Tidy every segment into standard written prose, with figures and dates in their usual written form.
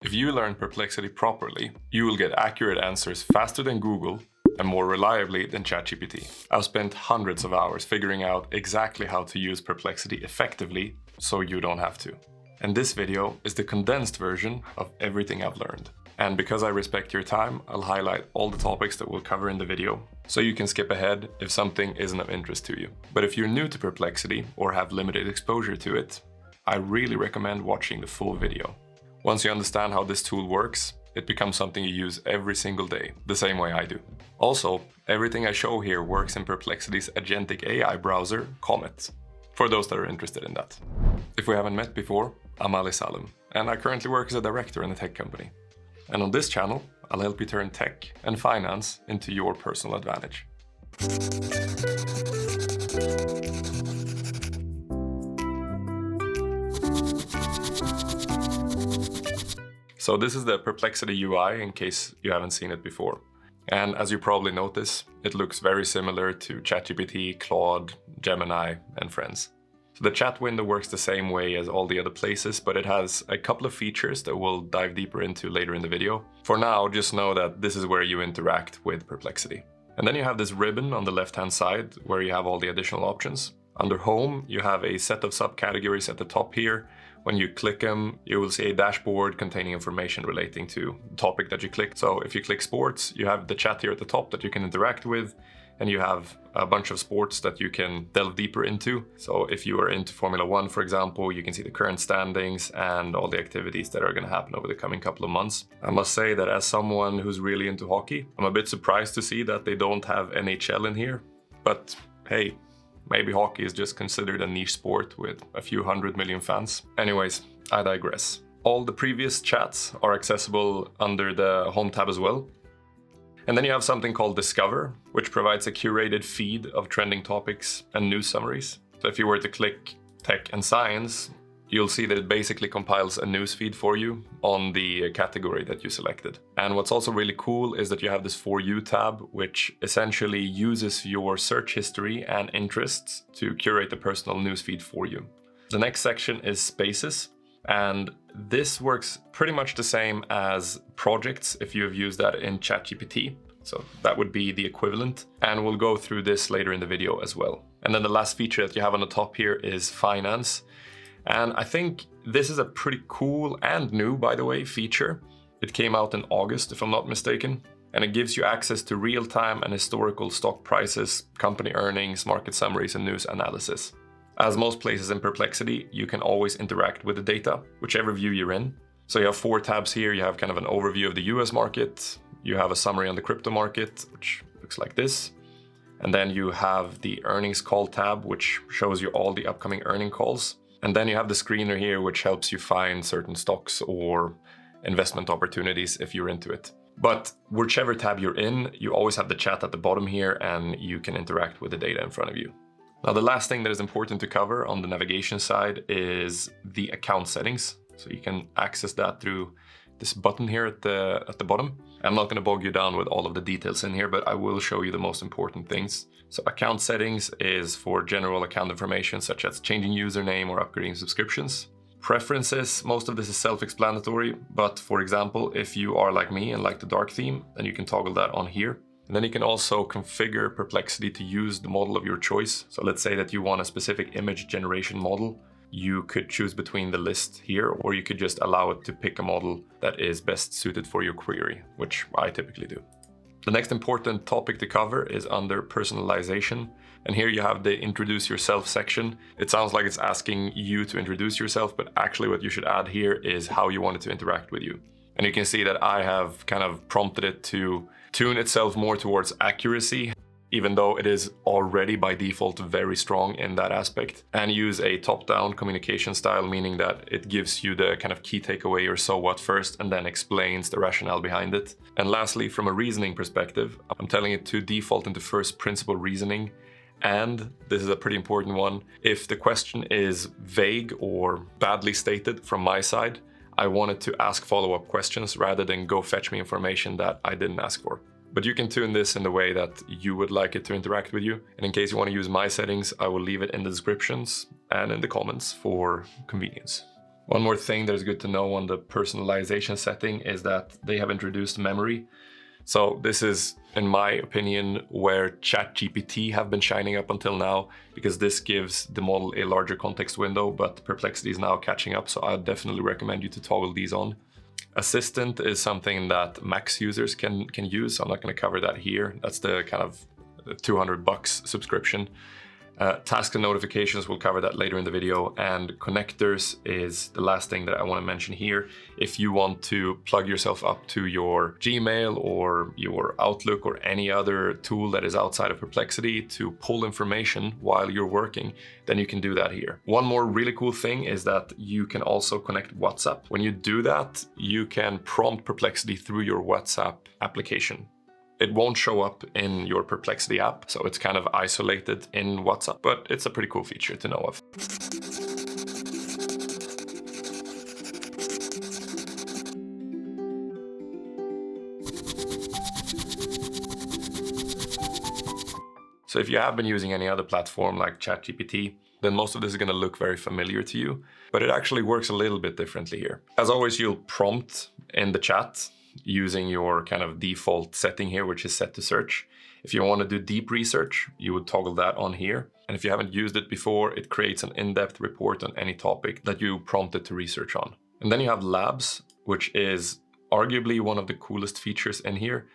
If you learn Perplexity properly, you will get accurate answers faster than Google and more reliably than ChatGPT. I've spent hundreds of hours figuring out exactly how to use Perplexity effectively so you don't have to. And this video is the condensed version of everything I've learned. And because I respect your time, I'll highlight all the topics that we'll cover in the video, so you can skip ahead if something isn't of interest to you. But if you're new to Perplexity or have limited exposure to it, I really recommend watching the full video. Once you understand how this tool works, it becomes something you use every single day, the same way I do. Also, everything I show here works in Perplexity's agentic AI browser, Comet, for those that are interested in that. If we haven't met before, I'm Ali Salem, and I currently work as a director in a tech company. And on this channel, I'll help you turn tech and finance into your personal advantage. So this is the Perplexity UI in case you haven't seen it before. And as you probably notice, it looks very similar to ChatGPT, Claude, Gemini, and friends. So the chat window works the same way as all the other places, but it has a couple of features that we'll dive deeper into later in the video. For now, just know that this is where you interact with Perplexity. And then you have this ribbon on the left-hand side where you have all the additional options. Under Home, you have a set of subcategories at the top here. When you click them, you will see a dashboard containing information relating to the topic that you clicked. So if you click sports, you have the chat here at the top that you can interact with, and you have a bunch of sports that you can delve deeper into. So if you are into Formula 1, for example, you can see the current standings and all the activities that are going to happen over the coming couple of months. I must say that as someone who's really into hockey, I'm a bit surprised to see that they don't have NHL in here. But hey, maybe hockey is just considered a niche sport with a few 100 million fans. Anyways, I digress. All the previous chats are accessible under the Home tab as well. And then you have something called Discover, which provides a curated feed of trending topics and news summaries. So if you were to click Tech and Science, you'll see that it basically compiles a news feed for you on the category that you selected. And what's also really cool is that you have this For You tab, which essentially uses your search history and interests to curate the personal news feed for you. The next section is Spaces. And this works pretty much the same as projects if you have used that in ChatGPT. So that would be the equivalent. And we'll go through this later in the video as well. And then the last feature that you have on the top here is Finance. And I think this is a pretty cool and new, by the way, feature. It came out in August, if I'm not mistaken. And it gives you access to real-time and historical stock prices, company earnings, market summaries, and news analysis. As most places in Perplexity, you can always interact with the data, whichever view you're in. So you have 4 tabs here. You have kind of an overview of the US market. You have a summary on the crypto market, which looks like this. And then you have the earnings call tab, which shows you all the upcoming earning calls. And then you have the screener here, which helps you find certain stocks or investment opportunities if you're into it. But whichever tab you're in, you always have the chat at the bottom here, and you can interact with the data in front of you. Now, the last thing that is important to cover on the navigation side is the account settings. So you can access that through this button here at the bottom. I'm not going to bog you down with all of the details in here, but I will show you the most important things. So account settings is for general account information, such as changing username or upgrading subscriptions. Preferences, most of this is self-explanatory, but for example, if you are like me and like the dark theme, then you can toggle that on here. And then you can also configure Perplexity to use the model of your choice. So let's say that you want a specific image generation model. You could choose between the list here, or you could just allow it to pick a model that is best suited for your query, which I typically do. The next important topic to cover is under personalization. And here you have the introduce yourself section. It sounds like it's asking you to introduce yourself, but actually what you should add here is how you want it to interact with you. And you can see that I have kind of prompted it to tune itself more towards accuracy, even though it is already by default very strong in that aspect, and use a top-down communication style, meaning that it gives you the kind of key takeaway or so what first and then explains the rationale behind it. And lastly, from a reasoning perspective, I'm telling it to default into first principle reasoning. And this is a pretty important one. If the question is vague or badly stated from my side, I wanted to ask follow-up questions rather than go fetch me information that I didn't ask for. But you can tune this in the way that you would like it to interact with you. And in case you want to use my settings, I will leave it in the descriptions and in the comments for convenience. One more thing that is good to know on the personalization setting is that they have introduced memory. So this is, in my opinion, where ChatGPT have been shining up until now, because this gives the model a larger context window, but Perplexity is now catching up, so I'd definitely recommend you to toggle these on. Assistant is something that Max users can use. I'm not going to cover that here. That's the kind of $200 subscription. Tasks and notifications, we'll cover that later in the video. And connectors is the last thing that I want to mention here. If you want to plug yourself up to your Gmail or your Outlook or any other tool that is outside of Perplexity to pull information while you're working, then you can do that here. One more really cool thing is that you can also connect WhatsApp. When you do that, you can prompt Perplexity through your WhatsApp application. It won't show up in your Perplexity app, so it's kind of isolated in WhatsApp, but it's a pretty cool feature to know of. So if you have been using any other platform like ChatGPT, then most of this is going to look very familiar to you, but it actually works a little bit differently here. As always, you'll prompt in the chat using your kind of default setting here, which is set to search. If you want to do deep research, you would toggle that on here. And if you haven't used it before, it creates an in-depth report on any topic that you prompted to research on. And then you have Labs, which is arguably one of the coolest features in here.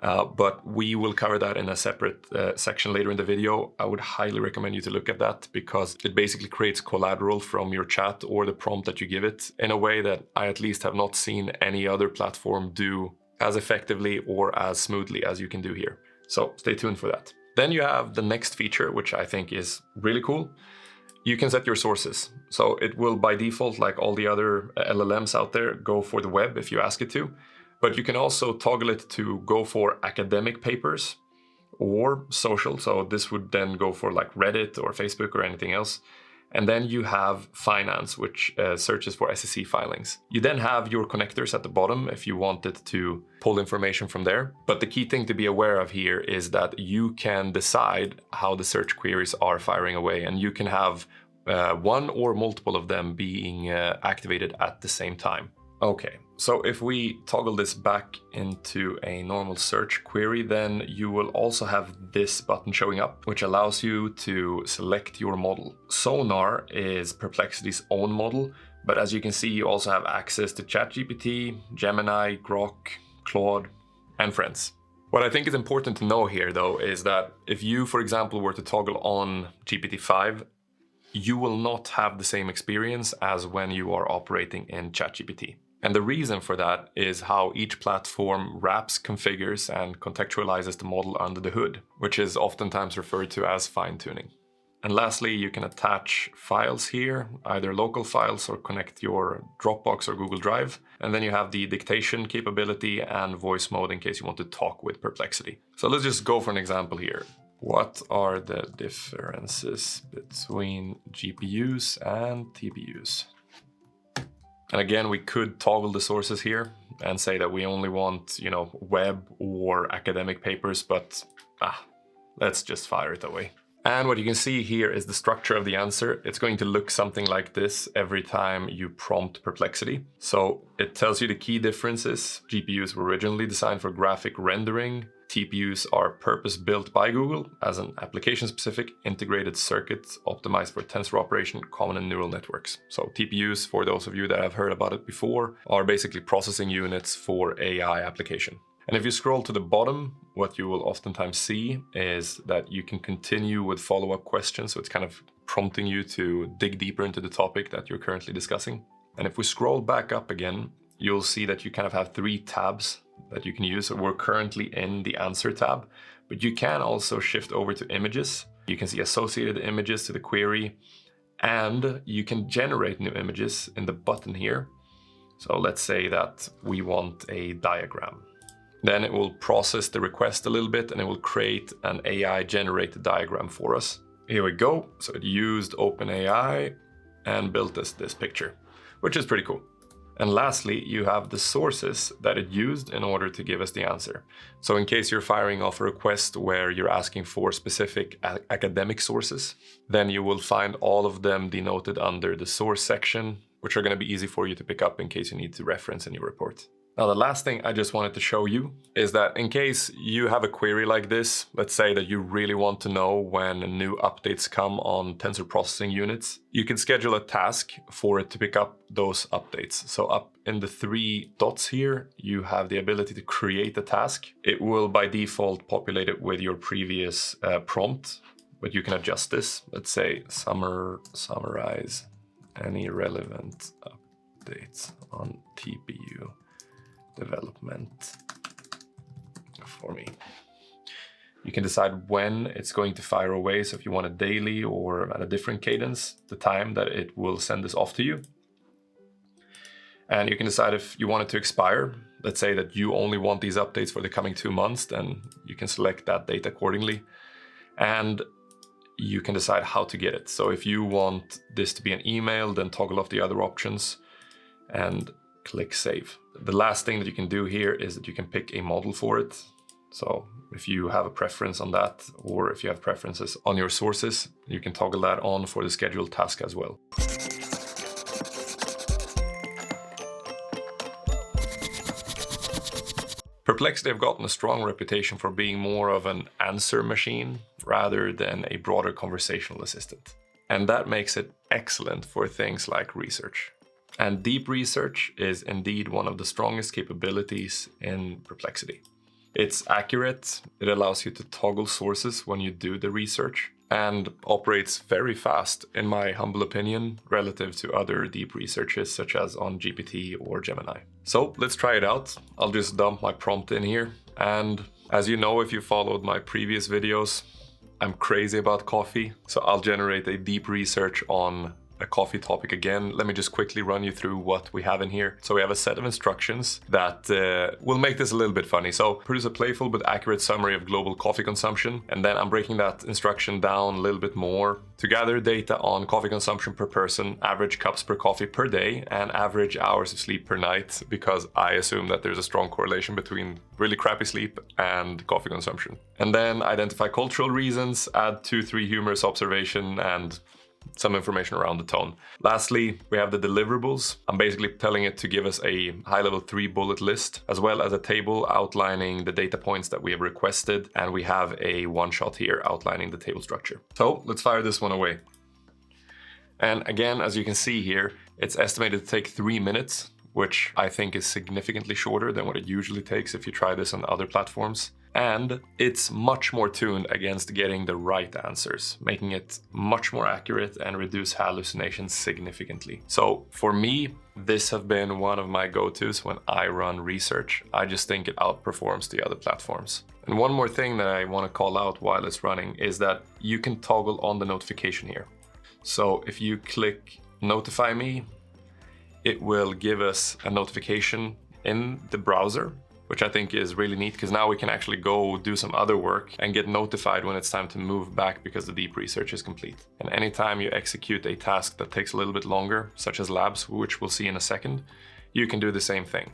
But we will cover that in a separate section later in the video. I would highly recommend you to look at that because it basically creates collateral from your chat or the prompt that you give it in a way that I at least have not seen any other platform do as effectively or as smoothly as you can do here. So stay tuned for that. Then you have the next feature, which I think is really cool. You can set your sources. So it will by default, like all the other LLMs out there, go for the web if you ask it to. But you can also toggle it to go for academic papers or social. So this would then go for like Reddit or Facebook or anything else. And then you have finance, which searches for SEC filings. You then have your connectors at the bottom if you wanted to pull information from there. But the key thing to be aware of here is that you can decide how the search queries are firing away. And you can have one or multiple of them being activated at the same time. Okay, so if we toggle this back into a normal search query, then you will also have this button showing up, which allows you to select your model. Sonar is Perplexity's own model, but as you can see, you also have access to ChatGPT, Gemini, Grok, Claude, and friends. What I think is important to know here, though, is that if you, for example, were to toggle on GPT-5, you will not have the same experience as when you are operating in ChatGPT. And the reason for that is how each platform wraps, configures, and contextualizes the model under the hood, which is oftentimes referred to as fine-tuning. And lastly, you can attach files here, either local files or connect your Dropbox or Google Drive. And then you have the dictation capability and voice mode in case you want to talk with Perplexity. So let's just go for an example here. What are the differences between GPUs and TPUs? And again, we could toggle the sources here and say that we only want, web or academic papers, but let's just fire it away. And what you can see here is the structure of the answer. It's going to look something like this every time you prompt Perplexity. So it tells you the key differences. GPUs were originally designed for graphic rendering. TPUs are purpose-built by Google as an application-specific integrated circuit optimized for tensor operation, common in neural networks. So TPUs, for those of you that have heard about it before, are basically processing units for AI application. And if you scroll to the bottom, what you will oftentimes see is that you can continue with follow-up questions. So it's kind of prompting you to dig deeper into the topic that you're currently discussing. And if we scroll back up again, you'll see that you kind of have 3 tabs that you can use. So we're currently in the answer tab, but you can also shift over to images. You can see associated images to the query, and you can generate new images in the button here. So let's say that we want a diagram. Then it will process the request a little bit and it will create an AI generated diagram for us. Here we go. So it used OpenAI and built us this picture, which is pretty cool. And lastly, you have the sources that it used in order to give us the answer. So in case you're firing off a request where you're asking for specific academic sources, then you will find all of them denoted under the source section which are going to be easy for you to pick up in case you need to reference in your report. Now, the last thing I just wanted to show you is that in case you have a query like this, let's say that you really want to know when new updates come on tensor processing units, you can schedule a task for it to pick up those updates. So up in the 3 dots here, you have the ability to create a task. It will by default populate it with your previous prompt, but you can adjust this. Let's say summarize any relevant updates on TPU development for me. You can decide when it's going to fire away. So if you want it daily or at a different cadence, the time that it will send this off to you. And you can decide if you want it to expire. Let's say that you only want these updates for the coming 2 months, then you can select that date accordingly. And you can decide how to get it. So if you want this to be an email, then toggle off the other options and click save. The last thing that you can do here is that you can pick a model for it. So if you have a preference on that, or if you have preferences on your sources, you can toggle that on for the scheduled task as well. Perplexity have gotten a strong reputation for being more of an answer machine rather than a broader conversational assistant. And that makes it excellent for things like research. And deep research is indeed one of the strongest capabilities in Perplexity. It's accurate, it allows you to toggle sources when you do the research, and operates very fast, in my humble opinion, relative to other deep researches such as on GPT or Gemini. So let's try it out. I'll just dump my prompt in here. And as you know, if you followed my previous videos, I'm crazy about coffee. So I'll generate a deep research on a coffee topic again. Let me just quickly run you through what we have in here. So we have a set of instructions that will make this a little bit funny. So produce a playful but accurate summary of global coffee consumption. And then I'm breaking that instruction down a little bit more to gather data on coffee consumption per person, average cups per coffee per day, and average hours of sleep per night, because I assume that there's a strong correlation between really crappy sleep and coffee consumption. And then identify cultural reasons, add 2-3 humorous observation, and some information around the tone. Lastly, we have the deliverables. I'm basically telling it to give us a high-level 3-bullet list, as well as a table outlining the data points that we have requested, and we have a one-shot here outlining the table structure. So let's fire this one away. And again, as you can see here, it's estimated to take 3 minutes, which I think is significantly shorter than what it usually takes if you try this on other platforms. And it's much more tuned against getting the right answers, making it much more accurate and reduce hallucinations significantly. So for me, this has been one of my go-tos when I run research. I just think it outperforms the other platforms. And one more thing that I want to call out while it's running is that you can toggle on the notification here. So if you click notify me, it will give us a notification in the browser, which I think is really neat, because now we can actually go do some other work and get notified when it's time to move back because the deep research is complete. And anytime you execute a task that takes a little bit longer, such as labs, which we'll see in a second, you can do the same thing.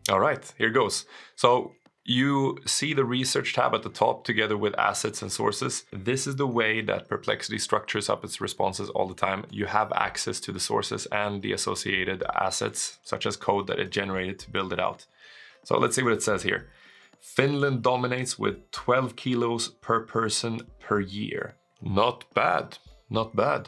All right, here goes. So you see the research tab at the top together with assets and sources. This is the way that Perplexity structures up its responses all the time. You have access to the sources and the associated assets, such as code that it generated to build it out. So let's see what it says here. Finland dominates with 12 kilos per person per year. Not bad, not bad.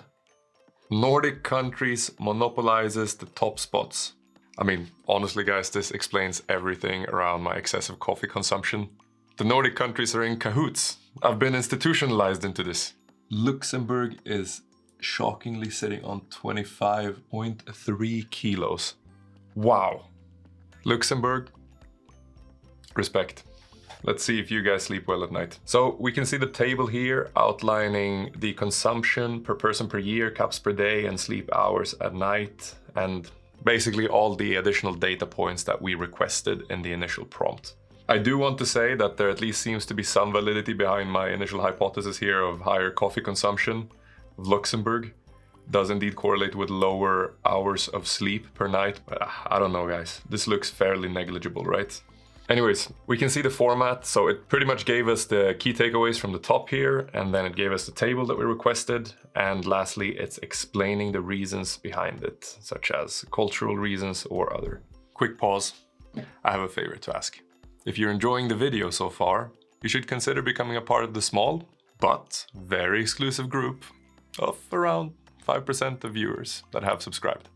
Nordic countries monopolizes the top spots. I mean, honestly guys, this explains everything around my excessive coffee consumption. The Nordic countries are in cahoots. I've been institutionalized into this. Luxembourg is shockingly sitting on 25.3 kilos. Wow. Luxembourg, respect. Let's see if you guys sleep well at night. So we can see the table here outlining the consumption per person per year, cups per day, and sleep hours at night, and basically all the additional data points that we requested in the initial prompt. I do want to say that there at least seems to be some validity behind my initial hypothesis here of higher coffee consumption. Luxembourg does indeed correlate with lower hours of sleep per night, but I don't know guys, this looks fairly negligible, right? Anyways, we can see the format. So it pretty much gave us the key takeaways from the top here, and then it gave us the table that we requested. And lastly, it's explaining the reasons behind it, such as cultural reasons or other. Quick pause. I have a favor to ask. If you're enjoying the video so far, you should consider becoming a part of the small, but very exclusive group of around 5% of viewers that have subscribed.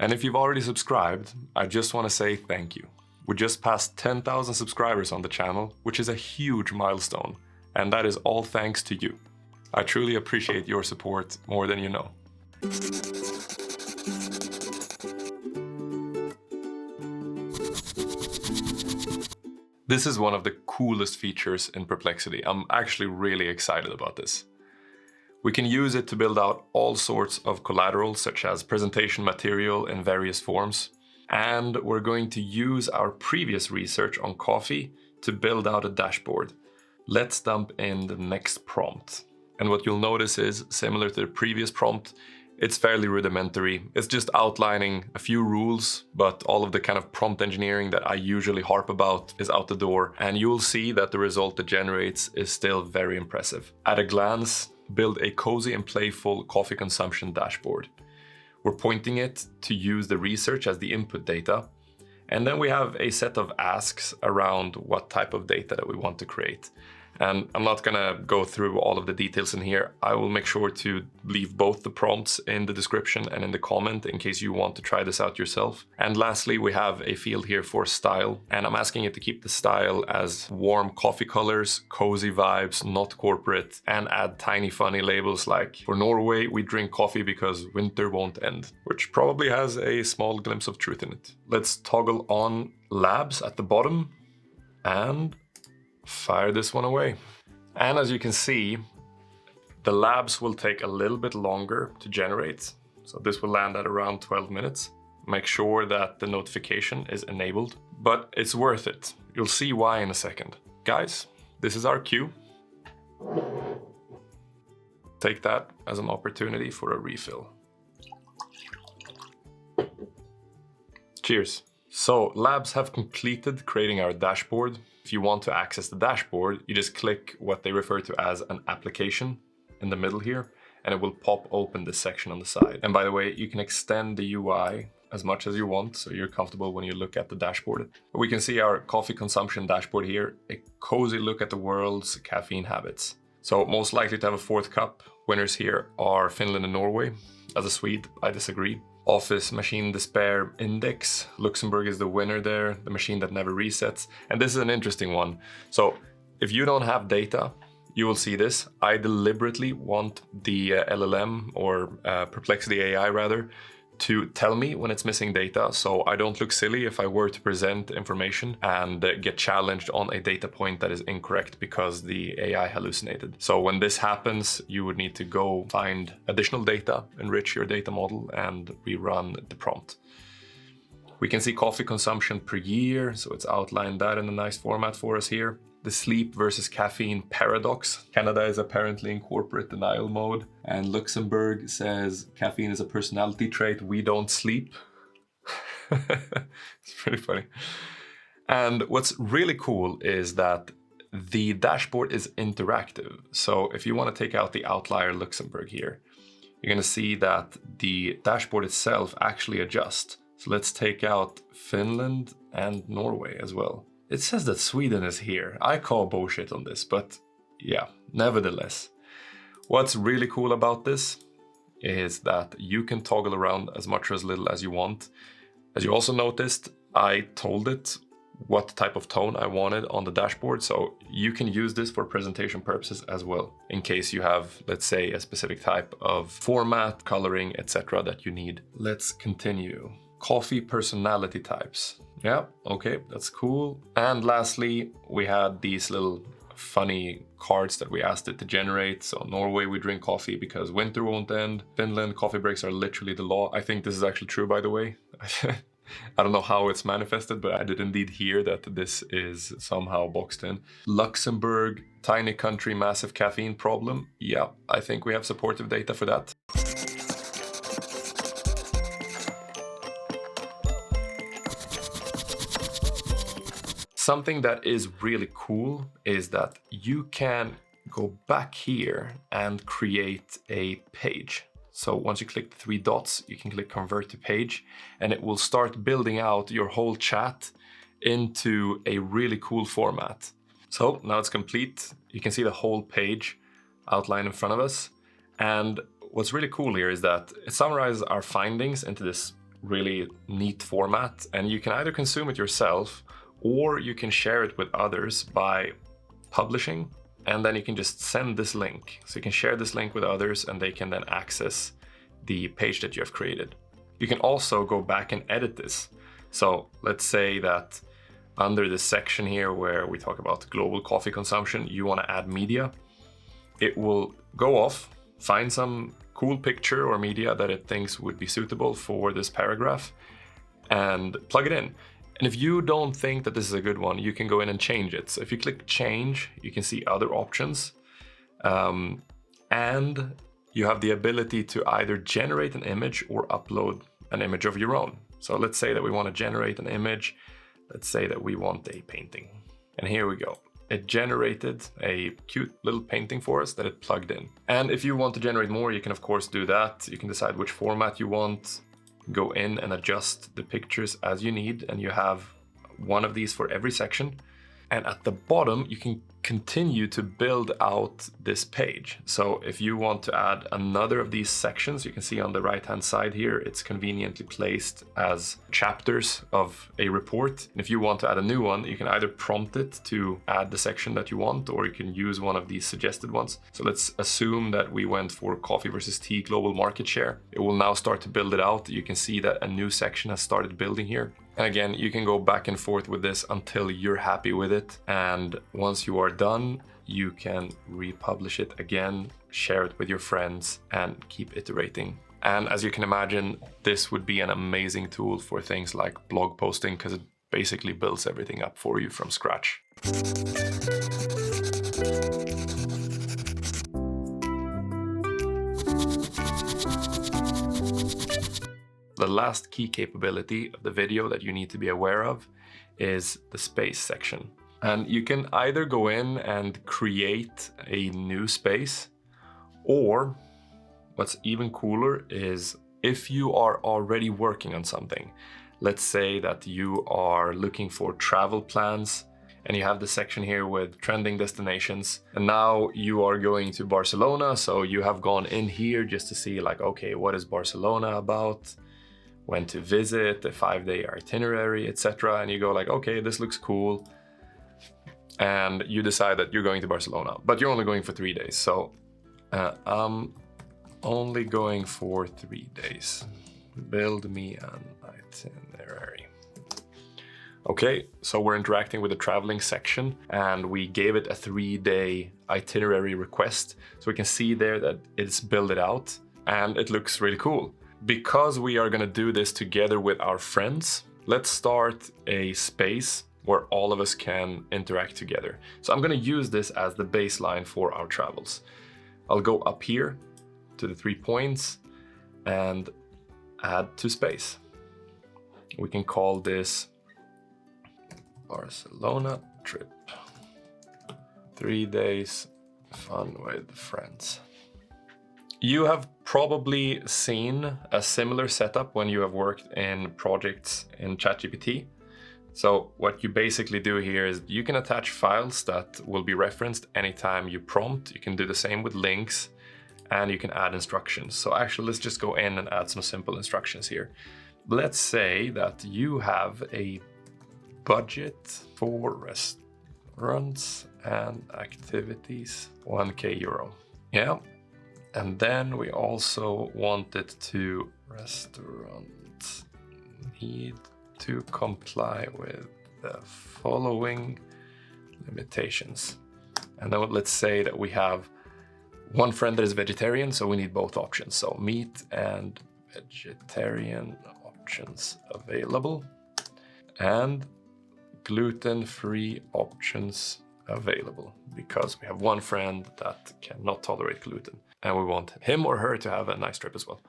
And if you've already subscribed, I just want to say thank you. We just passed 10,000 subscribers on the channel, which is a huge milestone, and that is all thanks to you. I truly appreciate your support more than you know. This is one of the coolest features in Perplexity. I'm actually really excited about this. We can use it to build out all sorts of collateral, such as presentation material in various forms. And we're going to use our previous research on coffee to build out a dashboard. Let's dump in the next prompt. And what you'll notice is, similar to the previous prompt, it's fairly rudimentary. It's just outlining a few rules, but all of the kind of prompt engineering that I usually harp about is out the door. And you'll see that the result it generates is still very impressive. At a glance, build a cozy and playful coffee consumption dashboard. We're pointing it to use the research as the input data. And then we have a set of asks around what type of data that we want to create. And I'm not gonna go through all of the details in here. I will make sure to leave both the prompts in the description and in the comment in case you want to try this out yourself. And lastly, we have a field here for style. And I'm asking it to keep the style as warm coffee colors, cozy vibes, not corporate, and add tiny funny labels like, for Norway, we drink coffee because winter won't end, which probably has a small glimpse of truth in it. Let's toggle on labs at the bottom and fire this one away. And as you can see, the labs will take a little bit longer to generate. So this will land at around 12 minutes. Make sure that the notification is enabled, but it's worth it. You'll see why in a second. Guys, this is our cue. Take that as an opportunity for a refill. Cheers. So labs have completed creating our dashboard. If you want to access the dashboard, you just click what they refer to as an application in the middle here, and it will pop open this section on the side. And by the way, you can extend the UI as much as you want, so you're comfortable when you look at the dashboard. We can see our coffee consumption dashboard here, a cozy look at the world's caffeine habits. So most likely to have a fourth cup. Winners here are Finland and Norway. As a Swede, I disagree. Office Machine Despair Index. Luxembourg is the winner there, the machine that never resets. And this is an interesting one. So if you don't have data, you will see this. I deliberately want the LLM or Perplexity AI rather, to tell me when it's missing data, so I don't look silly if I were to present information and get challenged on a data point that is incorrect because the AI hallucinated. So when this happens, you would need to go find additional data, enrich your data model, and rerun the prompt. We can see coffee consumption per year, so it's outlined that in a nice format for us here. The sleep versus caffeine paradox. Canada is apparently in corporate denial mode, and Luxembourg says caffeine is a personality trait, we don't sleep. It's pretty funny. And what's really cool is that the dashboard is interactive. So if you want to take out the outlier Luxembourg here, you're going to see that the dashboard itself actually adjusts. So let's take out Finland and Norway as well. It says that Sweden is here. I call bullshit on this, but yeah, nevertheless. What's really cool about this is that you can toggle around as much or as little as you want. As you also noticed, I told it what type of tone I wanted on the dashboard, so you can use this for presentation purposes as well, in case you have, let's say, a specific type of format, coloring, etc. that you need. Let's continue. Coffee personality types. Yeah, okay, that's cool. And lastly, we had these little funny cards that we asked it to generate. So Norway, we drink coffee because winter won't end. Finland, coffee breaks are literally the law. I think this is actually true, by the way. I don't know how it's manifested, but I did indeed hear that this is somehow boxed in. Luxembourg, tiny country, massive caffeine problem. Yeah, I think we have supportive data for that. Something that is really cool is that you can go back here and create a page. So once you click the 3 dots, you can click convert to page, and it will start building out your whole chat into a really cool format. So now it's complete. You can see the whole page outlined in front of us. And what's really cool here is that it summarizes our findings into this really neat format, and you can either consume it yourself or you can share it with others by publishing, and then you can just send this link. So you can share this link with others and they can then access the page that you have created. You can also go back and edit this. So let's say that under this section here where we talk about global coffee consumption, you want to add media. It will go off, find some cool picture or media that it thinks would be suitable for this paragraph, and plug it in. And if you don't think that this is a good one, you can go in and change it. So if you click change, you can see other options. And you have the ability to either generate an image or upload an image of your own. So let's say that we want to generate an image. Let's say that we want a painting. And here we go. It generated a cute little painting for us that it plugged in. And if you want to generate more, you can of course do that. You can decide which format you want, go in and adjust the pictures as you need, and you have one of these for every section. And at the bottom, you can continue to build out this page. So if you want to add another of these sections, you can see on the right-hand side here, it's conveniently placed as chapters of a report. And if you want to add a new one, you can either prompt it to add the section that you want, or you can use one of these suggested ones. So let's assume that we went for coffee versus tea global market share. It will now start to build it out. You can see that a new section has started building here. And again, you can go back and forth with this until you're happy with it. And once you are done, you can republish it again, share it with your friends, and keep iterating. And as you can imagine, this would be an amazing tool for things like blog posting, because it basically builds everything up for you from scratch. The last key capability of the video that you need to be aware of is the space section. And you can either go in and create a new space, or what's even cooler is if you are already working on something. Let's say that you are looking for travel plans and you have the section here with trending destinations, and now you are going to Barcelona. So you have gone in here just to see like, okay, what is Barcelona about? When to visit, the 5-day itinerary, etc. And you go like, okay, this looks cool. And you decide that you're going to Barcelona, but you're only going for 3 days. So I'm only going for 3 days. Build me an itinerary. Okay, so we're interacting with the traveling section, and we gave it a 3-day itinerary request. So we can see there that it's built it out, and it looks really cool. Because we are going to do this together with our friends, let's start a space where all of us can interact together. So I'm going to use this as the baseline for our travels. I'll go up here to the 3 points and add to space. We can call this Barcelona trip. 3 days fun with friends. You have probably seen a similar setup when you have worked in projects in ChatGPT. So what you basically do here is you can attach files that will be referenced anytime you prompt. You can do the same with links, and you can add instructions. So actually, let's just go in and add some simple instructions here. Let's say that you have a budget for restaurants and activities, 1K euro. Yeah. And then we also want it to restaurants need to comply with the following limitations. And then let's say that we have one friend that is vegetarian, so we need both options. So meat and vegetarian options available, and gluten-free options available, because we have one friend that cannot tolerate gluten. And we want him or her to have a nice trip as well.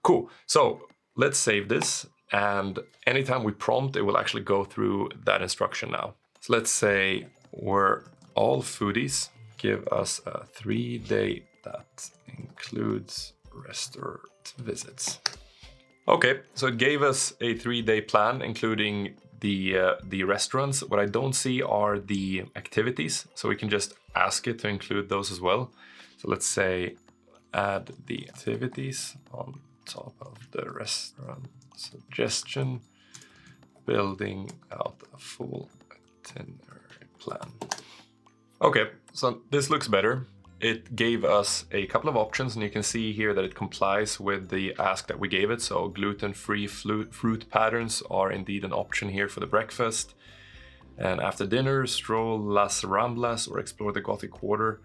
Cool. So let's save this. And anytime we prompt, it will actually go through that instruction now. So let's say we're all foodies. Give us a 3-day that includes restaurant visits. Okay, so it gave us a 3-day plan, including the restaurants. What I don't see are the activities, so we can just ask it to include those as well. So let's say add the activities on top of the restaurant suggestion, building out a full itinerary plan. Okay, so this looks better. It gave us a couple of options, and you can see here that it complies with the ask that we gave it. So gluten-free fruit patterns are indeed an option here for the breakfast. And after dinner, stroll Las Ramblas or explore the Gothic Quarter.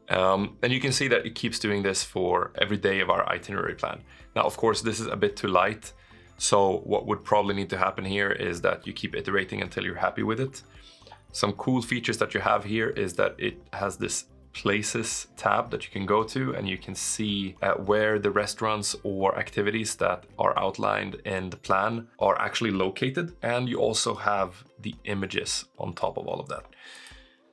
And you can see that it keeps doing this for every day of our itinerary plan. Now, of course, this is a bit too light. So what would probably need to happen here is that you keep iterating until you're happy with it. Some cool features that you have here is that it has this Places tab that you can go to, and you can see where the restaurants or activities that are outlined in the plan are actually located. And you also have the images on top of all of that.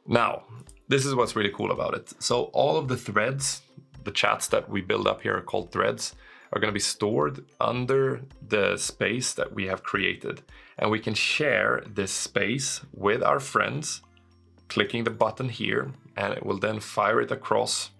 Now, this is what's really cool about it. So all of the threads, the chats that we build up here are called threads, are going to be stored under the space that we have created. And we can share this space with our friends, clicking the button here, and it will then fire it across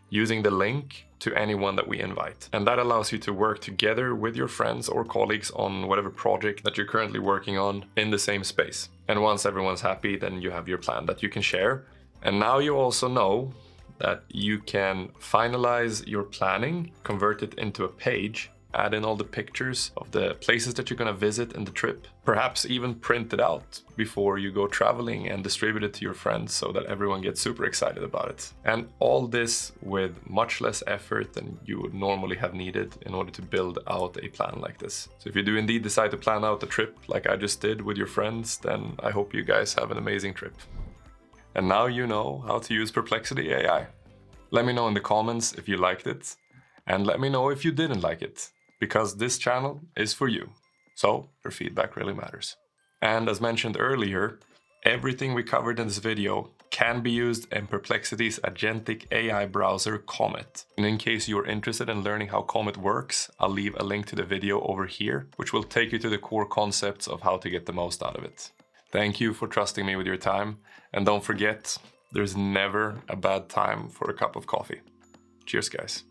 using the link to anyone that we invite. And that allows you to work together with your friends or colleagues on whatever project that you're currently working on in the same space. And once everyone's happy, then you have your plan that you can share. And now you also know that you can finalize your planning, convert it into a page, add in all the pictures of the places that you're going to visit in the trip, perhaps even print it out before you go traveling and distribute it to your friends so that everyone gets super excited about it. And all this with much less effort than you would normally have needed in order to build out a plan like this. So if you do indeed decide to plan out a trip like I just did with your friends, then I hope you guys have an amazing trip. And now you know how to use Perplexity AI. Let me know in the comments if you liked it, and let me know if you didn't like it, because this channel is for you. So your feedback really matters. And as mentioned earlier, everything we covered in this video can be used in Perplexity's agentic AI browser, Comet. And in case you're interested in learning how Comet works, I'll leave a link to the video over here, which will take you to the core concepts of how to get the most out of it. Thank you for trusting me with your time. And don't forget, there's never a bad time for a cup of coffee. Cheers, guys.